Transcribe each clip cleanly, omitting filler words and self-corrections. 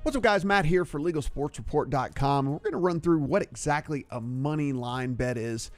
What's up, guys? Matt here for LegalSportsReport.com. We're going to run through what exactly a money line bet is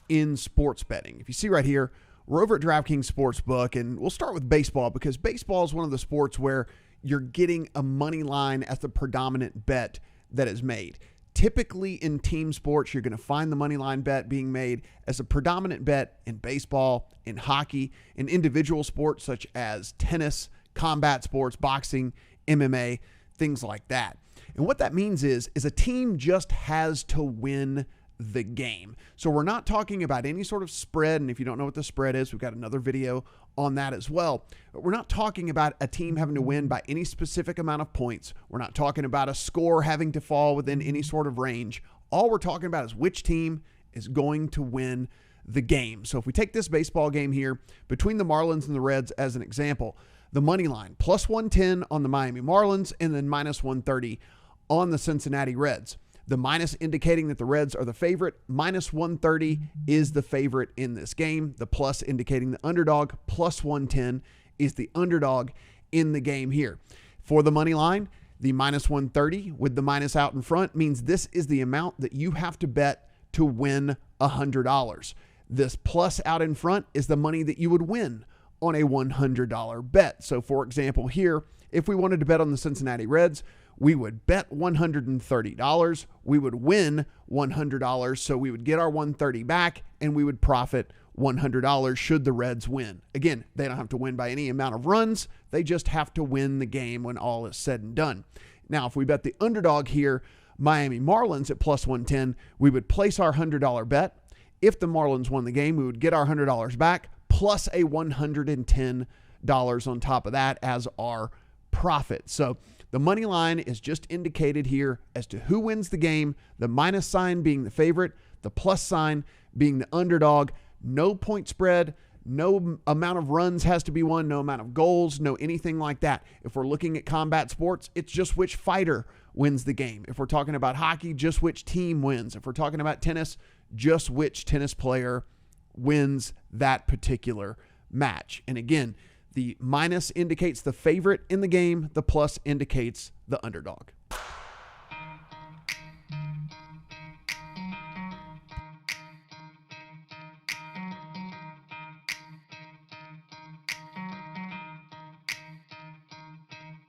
in sports betting. If you see right here, we're over at DraftKings Sportsbook, and we'll start with baseball because baseball is one of the sports where you're getting a money line as the predominant bet that is made. Typically in team sports, you're going to find the money line bet being made as a predominant bet in baseball, in hockey, in individual sports such as tennis, combat sports, boxing, MMA, things like that. And what that means is a team just has to win the game. So we're not talking about any sort of spread. And if you don't know what the spread is, we've got another video on that as well. But we're not talking about a team having to win by any specific amount of points. We're not talking about a score having to fall within any sort of range. All we're talking about is which team is going to win the game. So if we take this baseball game here between the Marlins and the Reds as an example, the money line plus 110 on the Miami Marlins and then minus 130 on the Cincinnati Reds. The minus indicating that the Reds are the favorite, minus 130 is the favorite in this game. The plus indicating the underdog, plus 110 is the underdog in the game here. For the money line, the minus 130 with the minus out in front means this is the amount that you have to bet to win $100. This plus out in front is the money that you would win on a $100 bet. So for example here, if we wanted to bet on the Cincinnati Reds, we would bet $130. We would win $100. So we would get our $130 back and we would profit $100 should the Reds win. Again, they don't have to win by any amount of runs. They just have to win the game when all is said and done. Now, if we bet the underdog here, Miami Marlins at plus 110, we would place our $100 bet. If the Marlins won the game, we would get our $100 back plus a $110 on top of that as our profit. So the money line is just indicated here as to who wins the game, the minus sign being the favorite, the plus sign being the underdog. No point spread, no amount of runs has to be won, no amount of goals, no anything like that. If we're looking at combat sports, it's just which fighter wins the game. If we're talking about hockey, just which team wins. If we're talking about tennis, just which tennis player wins that particular match. And again, the minus indicates the favorite in the game. The plus indicates the underdog.